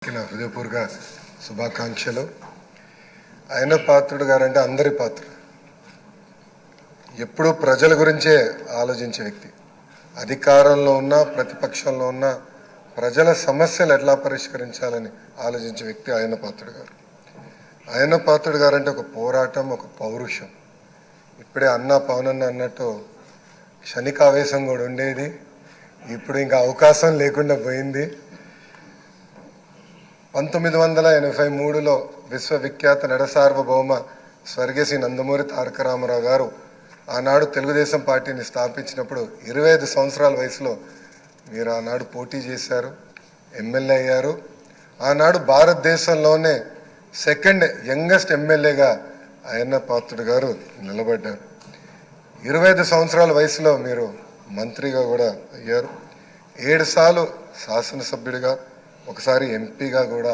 హృదయపూర్వక శుభాకాంక్షలు. ఆయన పాత్రుడు గారంటే అందరి పాత్రుడు. ఎప్పుడూ ప్రజల గురించే ఆలోచించే వ్యక్తి. అధికారంలో ఉన్న ప్రతిపక్షంలో ఉన్న ప్రజల సమస్యలు ఎట్లా పరిష్కరించాలని ఆలోచించే వ్యక్తి ఆయన పాత్రుడు గారు. ఆయన పాత్రుడు గారంటే ఒక పోరాటం, ఒక పౌరుషం. ఇప్పుడే పవనన్న అన్నట్టు క్షణికావేశం కూడా ఉండేది, ఇప్పుడు ఇంకా అవకాశం లేకుండా పోయింది. 1983లో విశ్వవిఖ్యాత నడసార్వభౌమ స్వర్గీయ నందమూరి తారక రామారావు గారు ఆనాడు తెలుగుదేశం పార్టీని స్థాపించినప్పుడు 25 సంవత్సరాల వయసులో మీరు ఆనాడు పోటీ చేశారు, ఎమ్మెల్యే అయ్యారు. ఆనాడు భారతదేశంలోనే సెకండ్ యంగెస్ట్ ఎమ్మెల్యేగా అయ్యన్న పాత్రుడు గారు నిలబడ్డారు. 25 సంవత్సరాల వయసులో మీరు మంత్రిగా కూడా అయ్యారు. 7 సార్లు శాసనసభ్యుడిగా, ఒకసారి ఎంపీగా కూడా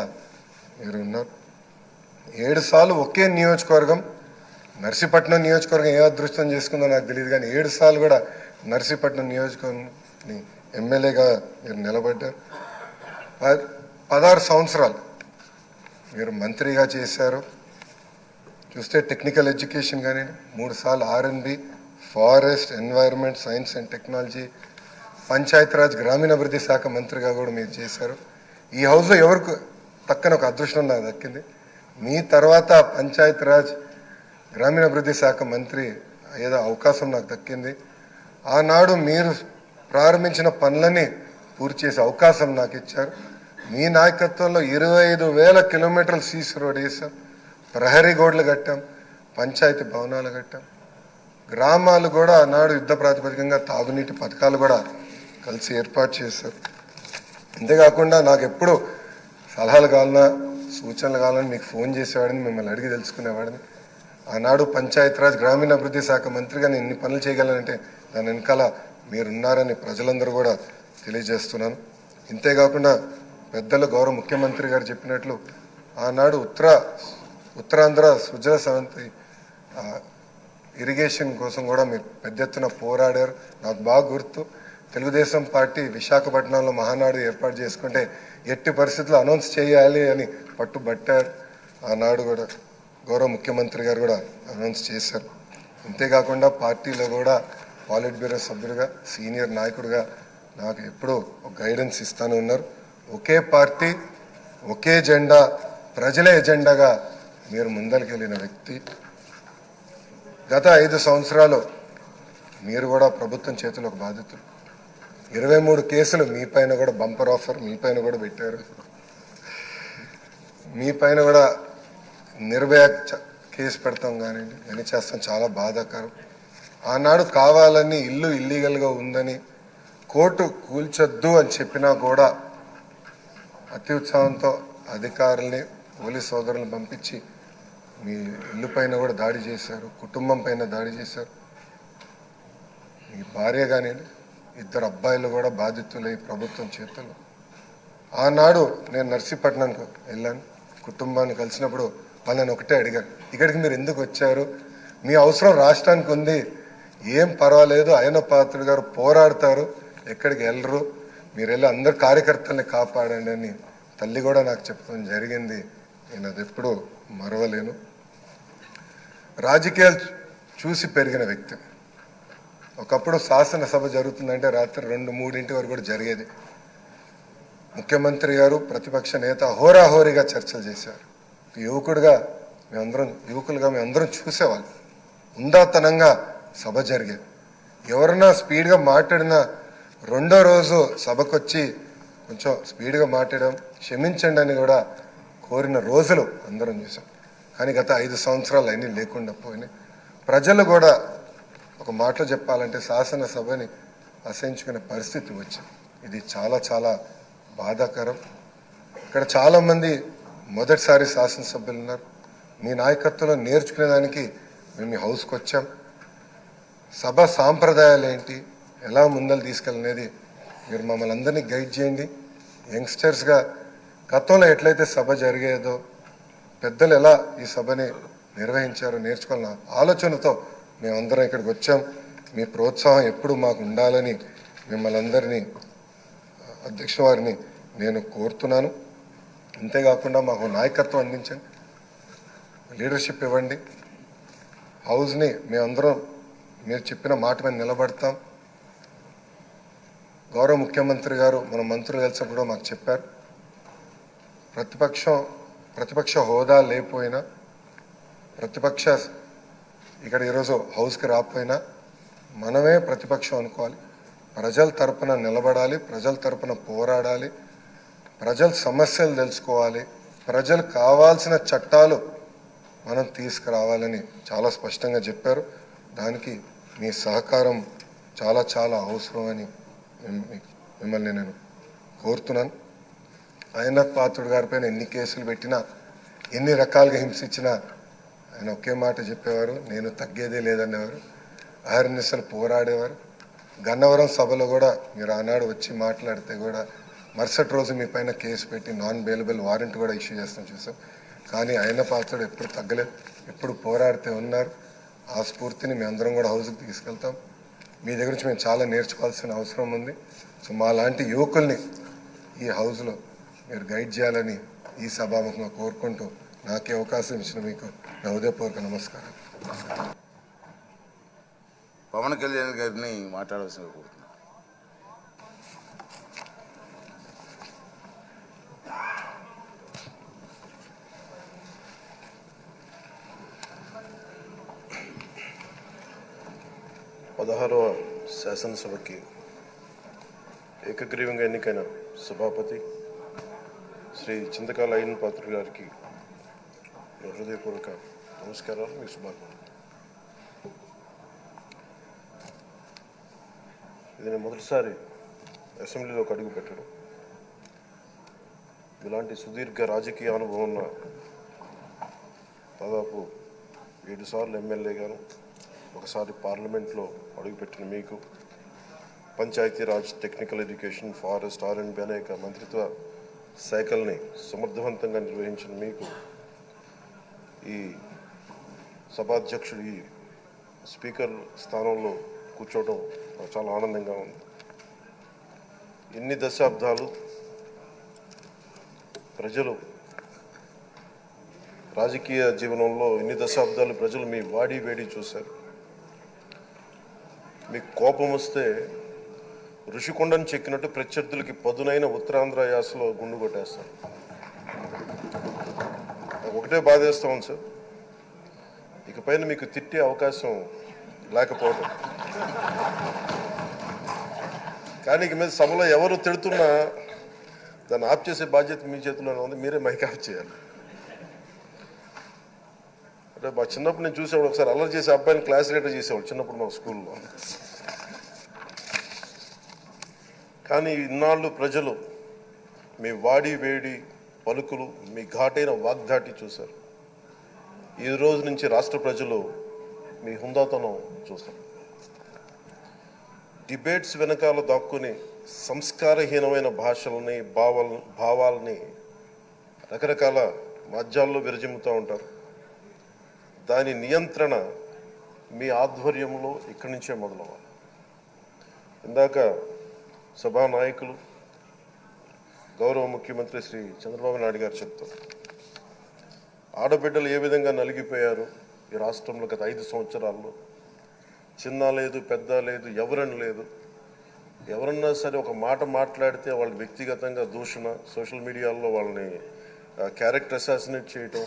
మీరు ఉన్నారు. 7 సార్లు ఒకే నియోజకవర్గం, నర్సీపట్నం నియోజకవర్గం ఏ అదృష్టం చేసుకుందో నాకు తెలియదు, కానీ 7 సార్లు కూడా నర్సీపట్నం నియోజకవర్గం ఎమ్మెల్యేగా మీరు నిలబడ్డారు. 16 సంవత్సరాలు మీరు మంత్రిగా చేశారు. చూస్తే టెక్నికల్ ఎడ్యుకేషన్ కానీ 3 సార్లు R&B, forest, environment, science and technology, Panchayati Raj గ్రామీణాభివృద్ధి శాఖ మంత్రిగా కూడా మీరు చేశారు. ఈ హౌస్లో ఎవరికి పక్కన ఒక అదృష్టం నాకు దక్కింది. మీ తర్వాత పంచాయతీరాజ్ గ్రామీణాభివృద్ధి శాఖ మంత్రి ఏదో అవకాశం నాకు దక్కింది. ఆనాడు మీరు ప్రారంభించిన పనులని పూర్తి చేసే అవకాశం నాకు ఇచ్చారు. మీ నాయకత్వంలో 25,000 కిలోమీటర్లు సీసీ రోడ్ వేసాం, ప్రహరీ గోడలు కట్టాం, పంచాయతీ భవనాలు కట్టాం. గ్రామాలు కూడా ఆనాడు యుద్ధ ప్రాతిపదికంగా తాగునీటి పథకాలు కూడా కలిసి ఏర్పాటు చేశారు. అంతేకాకుండా నాకు ఎప్పుడు సలహాలు కావాలన్నా, సూచనలు కావాలని మీకు ఫోన్ చేసేవాడిని, మిమ్మల్ని అడిగి తెలుసుకునేవాడిని. ఆనాడు పంచాయతీరాజ్ గ్రామీణాభివృద్ధి శాఖ మంత్రిగా నేను ఇన్ని పనులు చేయగలనంటే దాని వెనకాల మీరున్నారని ప్రజలందరూ కూడా తెలియజేస్తున్నాను. ఇంతేకాకుండా పెద్దలు గౌరవ ముఖ్యమంత్రి గారు చెప్పినట్లు ఆనాడు ఉత్తరాంధ్ర సుజల సవంతి ఇరిగేషన్ కోసం కూడా మీరు పెద్ద ఎత్తున పోరాడారు. నాకు బాగా గుర్తు, తెలుగుదేశం పార్టీ విశాఖపట్నంలో మహానాడు ఏర్పాటు చేసుకుంటే ఎట్టి పరిస్థితుల్లో అనౌన్స్ చేయాలి అని పట్టుబట్టారు. ఆనాడు కూడా గౌరవ ముఖ్యమంత్రి గారు కూడా అనౌన్స్ చేశారు. అంతేకాకుండా పార్టీలో కూడా పాలిట్ బ్యూరో సభ్యుడిగా, సీనియర్ నాయకుడిగా నాకు ఎప్పుడూ ఒక గైడెన్స్ ఇస్తూనే ఉన్నారు. ఒకే పార్టీ, ఒకే జెండా, ప్రజల ఎజెండాగా మీరు ముందరికెళ్ళిన వ్యక్తి. గత 5 సంవత్సరాలు మీరు కూడా ప్రభుత్వం చేతిలో ఒక బాధితులు. 23 కేసులు మీ పైన కూడా, బంపర్ ఆఫర్ మీ పైన కూడా పెట్టారు. మీ పైన కూడా నిర్భయ కేసు పెడతాం కానీ అని చేస్తాం, చాలా బాధాకరం. ఆనాడు కావాలని ఇల్లు ఇల్లీగల్గా ఉందని కోర్టు కూల్చొద్దు అని చెప్పినా కూడా అతి ఉత్సాహంతో అధికారుల్ని, పోలీస్ సోదరులను పంపించి మీ ఇల్లు పైన కూడా దాడి చేశారు, కుటుంబం పైన దాడి చేశారు. మీ భార్య కానీ 2 అబ్బాయిలు కూడా బాధితులై ప్రభుత్వం చేతులు. ఆనాడు నేను నర్సీపట్నంకు వెళ్ళాను, కుటుంబాన్ని కలిసినప్పుడు వాళ్ళని ఒకటే అడిగాను, ఇక్కడికి మీరు ఎందుకు వచ్చారు? మీ అవసరం రాష్ట్రానికి ఉంది, ఏం పర్వాలేదు, అయ్యన్న పాత్రుడు గారు పోరాడతారు, ఎక్కడికి వెళ్ళరు, మీరు వెళ్ళి అందరు కార్యకర్తల్ని కాపాడండి అని తల్లి కూడా నాకు చెప్పడం జరిగింది. నేను అది ఎప్పుడూ మరవలేను. రాజకీయాలు చూసి పెరిగిన వ్యక్తి. ఒకప్పుడు శాసనసభ జరుగుతుందంటే రాత్రి 2-3 వరకు కూడా జరిగేది. ముఖ్యమంత్రి గారు, ప్రతిపక్ష నేత హోరాహోరీగా చర్చలు చేశారు. యువకులుగా మేమందరం చూసేవాళ్ళం. ఉందాతనంగా సభ జరిగేది. ఎవరన్నా స్పీడ్గా మాట్లాడినా 2వ రోజు సభకొచ్చి కొంచెం స్పీడ్గా మాట్లాడడం, క్షమించండి అని కూడా కోరిన రోజులు అందరం చూసాం. కానీ గత 5 సంవత్సరాలు అన్నీ లేకుండా పోయినాయి. ప్రజలు కూడా ఒక మాటలో చెప్పాలంటే శాసనసభని అసహించుకునే పరిస్థితి వచ్చింది. ఇది చాలా చాలా బాధాకరం. ఇక్కడ చాలామంది మొదటిసారి శాసనసభ్యులు ఉన్నారు. మీ నాయకత్వంలో నేర్చుకునేదానికి మేము ఈ హౌస్కి వచ్చాం. సభ సాంప్రదాయాలు ఏంటి, ఎలా ముందలు తీసుకెళ్ళనేది మీరు మమ్మల్ని అందరినీ గైడ్ చేయండి. యంగ్స్టర్స్గా గతంలో ఎట్లయితే సభ జరిగేదో, పెద్దలు ఎలా ఈ సభని నిర్వహించారో నేర్చుకోవాలన్న ఆలోచనతో మేమందరం ఇక్కడికి వచ్చాం. మీ ప్రోత్సాహం ఎప్పుడు మాకు ఉండాలని మిమ్మల్ని అందరినీ, అధ్యక్ష వారిని నేను కోరుతున్నాను. అంతేకాకుండా మాకు నాయకత్వం అందించండి, లీడర్షిప్ ఇవ్వండి. హౌస్ని మేమందరం మీరు చెప్పిన మాట మీద నిలబడతాం. గౌరవ ముఖ్యమంత్రి గారు మన మంత్రులు కలిసినప్పుడు మాకు చెప్పారు, ప్రతిపక్ష హోదా లేకపోయినా, ప్రతిపక్ష ఇక్కడ ఈరోజు హౌస్కి రాకపోయినా మనమే ప్రతిపక్షం అనుకోవాలి, ప్రజల తరపున నిలబడాలి, ప్రజల తరపున పోరాడాలి, ప్రజల సమస్యలు తెలుసుకోవాలి, ప్రజలు కావాల్సిన చట్టాలు మనం తీసుకురావాలని చాలా స్పష్టంగా చెప్పారు. దానికి మీ సహకారం చాలా చాలా అవసరమని మిమ్మల్ని నేను కోరుతున్నాను. అయ్యనాథ్ పాత్రుడు గారిపైన ఎన్ని కేసులు పెట్టినా, ఎన్ని రకాలుగా హింసించినా ఆయన ఒకే మాట చెప్పేవారు, నేను తగ్గేదే లేదనేవారు, అహర్నిశలు పోరాడేవారు. గన్నవరం సభలో కూడా మీరు ఆనాడు వచ్చి మాట్లాడితే కూడా మరుసటి రోజు మీ పైన కేసు పెట్టి నాన్ బెయిలబుల్ వారెంట్ కూడా ఇష్యూ చేస్తాం చూసాం. కానీ ఆయన పాత్రుడు ఎప్పుడు తగ్గలేదు, ఎప్పుడు పోరాడితే ఉన్నారు. ఆ స్ఫూర్తిని మేము అందరం కూడా హౌస్కి తీసుకెళ్తాం. మీ దగ్గర నుంచి మేము చాలా నేర్చుకోవాల్సిన అవసరం ఉంది. సో మా లాంటి యువకుల్ని ఈ హౌస్లో మీరు గైడ్ చేయాలని ఈ సభాముఖంగా కోరుకుంటూ నాకే అవకాశం ఇచ్చిన మీకు నా హృదయపూర్వక నమస్కారం. పవన్ కళ్యాణ్ గారిని మాట్లాడాల్సిన కోరుతున్నాను. పదహారవ శాసనసభకి ఏకగ్రీవంగా ఎన్నికైన సభాపతి శ్రీ చింతకాల అయ్యన్ పాత్రుడు గారికి హృదయపూర్వక నమస్కారాలు, మీ శుభాకాంక్షలు. ఇది నేను మొదటిసారి అసెంబ్లీలోకి అడుగు పెట్టడం. ఇలాంటి సుదీర్ఘ రాజకీయ అనుభవం ఉన్న దాదాపు 7 సార్లు ఎమ్మెల్యేగాను, ఒకసారి పార్లమెంట్లో అడుగుపెట్టిన మీకు, Panchayati Raj, technical education, forest, R&B అనేక మంత్రిత్వ శాఖల్ని సమర్థవంతంగా నిర్వహించిన మీకు ఈ సభాధ్యక్షుడు, ఈ స్పీకర్ స్థానంలో కూర్చోవడం నాకు చాలా ఆనందంగా ఉంది. ఎన్ని దశాబ్దాలు ప్రజలు రాజకీయ జీవనంలో, ఎన్ని దశాబ్దాలు ప్రజలు మీ వాడి వేడి చూశారు. మీకు కోపం వస్తే ఋషికొండను చెక్కినట్టు ప్రత్యర్థులకి పదునైన ఉత్తరాంధ్ర యాసలో గుండు కొట్టేస్తారు. ఒకటే బాధేస్తా ఉంది సార్, ఇకపైన మీకు తిట్టే అవకాశం లేకపోవడం. కానీ ఇక మీద సభలో ఎవరు తిడుతున్నా దాన్ని ఆఫ్ చేసే బాధ్యత మీ చేతిలోనే ఉంది, మీరే మైక్ ఆఫ్ చేయాలి. అంటే మా చిన్నప్పుడు నేను చూసేవాడు, ఒకసారి అల్లరి చేసే అబ్బాయిని క్లాస్ లీడర్ చేసేవాడు చిన్నప్పుడు మా స్కూల్లో. కానీ ఇన్నాళ్ళు ప్రజలు మీ వాడి వేడి పలుకులు, మీ ఘాటైన వాగ్దాటి చూశారు. ఈ రోజు నుంచి రాష్ట్ర ప్రజలు మీ హుందాతనం చూస్తారు. డిబేట్స్ వెనకాల దాక్కుని సంస్కారహీనమైన భాషలని, భావాలని రకరకాల మాధ్యాల్లో విరజిమ్ముతూ ఉంటారు. దాని నియంత్రణ మీ ఆధ్వర్యంలో ఇక్కడి నుంచే మొదలవ్వాలి. ఇందాక సభా నాయకులు, గౌరవ ముఖ్యమంత్రి శ్రీ చంద్రబాబు నాయుడు గారు చెప్తారు, ఆడబిడ్డలు ఏ విధంగా నలిగిపోయారు ఈ రాష్ట్రంలో గత 5 సంవత్సరాల్లో. చిన్న లేదు, పెద్ద లేదు, ఎవరని లేదు. ఎవరన్నా సరే ఒక మాట మాట్లాడితే వాళ్ళని వ్యక్తిగతంగా దూషణ, సోషల్ మీడియాలో వాళ్ళని క్యారెక్టర్ అసాసినేట్ చేయటం,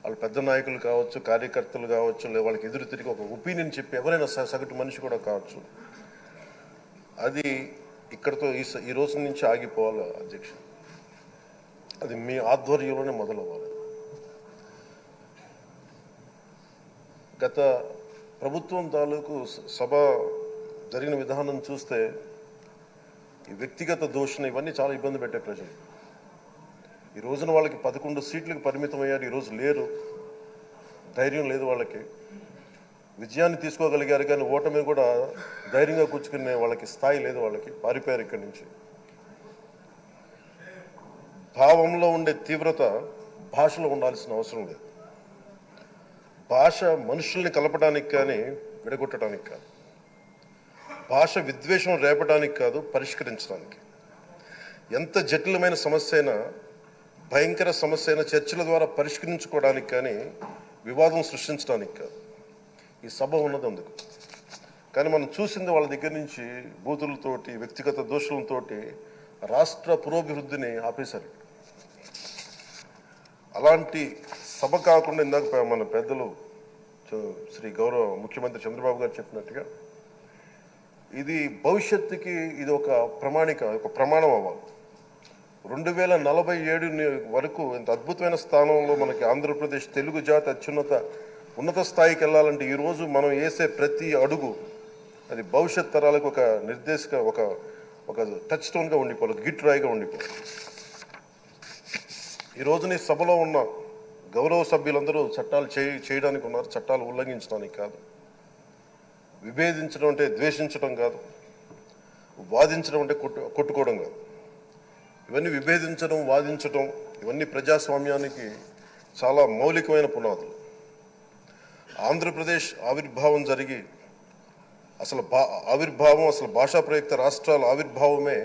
వాళ్ళు పెద్ద నాయకులు కావచ్చు, కార్యకర్తలు కావచ్చు, లేదా వాళ్ళకి ఎదురు తిరిగి ఒక ఒపీనియన్ చెప్పి ఎవరైనా సగటు మనిషి కూడా కావచ్చు, అది ఇక్కడితో ఈ రోజు నుంచి ఆగిపోవాలి అధ్యక్ష. అది మీ ఆధ్వర్యంలోనే మొదలవ్వాలి. గత ప్రభుత్వం తాలూకు సభ జరిగిన విధానం చూస్తే ఈ వ్యక్తిగత దూషణ ఇవన్నీ చాలా ఇబ్బంది పెట్టే ప్రజలు. ఈ రోజున వాళ్ళకి 11 సీట్లకు పరిమితం అయ్యారు, ఈరోజు లేరు, ధైర్యం లేదు వాళ్ళకి. విజయాన్ని తీసుకోగలిగారు కానీ ఓటమి కూడా ధైర్యంగా కూర్చుకునే వాళ్ళకి స్థాయి లేదు, వాళ్ళకి పారిపోయారు ఇక్కడి నుంచి. భావంలో ఉండే తీవ్రత భాషలో ఉండాల్సిన అవసరం లేదు. భాష మనుషుల్ని కలపడానికి కానీ విడగొట్టడానికి కాదు, భాష విద్వేషం రేపడానికి కాదు, పరిష్కరించడానికి. ఎంత జటిలమైన సమస్య అయినా భయంకర సమస్య అయిన చర్చల ద్వారా పరిష్కరించుకోవడానికి కానీ వివాదం సృష్టించడానికి కాదు ఈ సభ ఉన్నది అందుకు. కానీ మనం చూసింది వాళ్ళ దగ్గర నుంచి బూతులతోటి వ్యక్తిగత దోషులతోటి రాష్ట్ర పురోభివృద్ధిని ఆపేశారు. అలాంటి సభ కాకుండా ఇందాక మన పెద్దలు శ్రీ గౌరవ ముఖ్యమంత్రి చంద్రబాబు గారు చెప్పినట్టుగా ఇది భవిష్యత్తుకి ఇది ఒక ప్రమాణం అవ్వాలి. 2047 వరకు ఇంత అద్భుతమైన స్థానంలో మనకి ఆంధ్రప్రదేశ్ తెలుగు జాతి ఉన్నత స్థాయికి వెళ్ళాలంటే ఈరోజు మనం వేసే ప్రతి అడుగు అది భవిష్యత్ తరాలకు ఒక నిర్దేశక ఒక టచ్ స్టోన్గా ఉండిపోవాలి, గిట్ రాయిగా ఉండిపోవాలి. ఈరోజు నీ సభలో ఉన్న గౌరవ సభ్యులందరూ చట్టాలు చేయడానికి ఉన్నారు, చట్టాలు ఉల్లంఘించడానికి కాదు. విభేదించడం అంటే ద్వేషించడం కాదు, వాదించడం అంటే కొట్టుకోవడం కాదు. ఇవన్నీ విభేదించడం, వాదించడం ఇవన్నీ ప్రజాస్వామ్యానికి చాలా మౌలికమైన పునాదులు. ఆంధ్రప్రదేశ్ ఆవిర్భావం జరిగి అసలు భాషా ప్రయుక్త రాష్ట్రాల ఆవిర్భావమే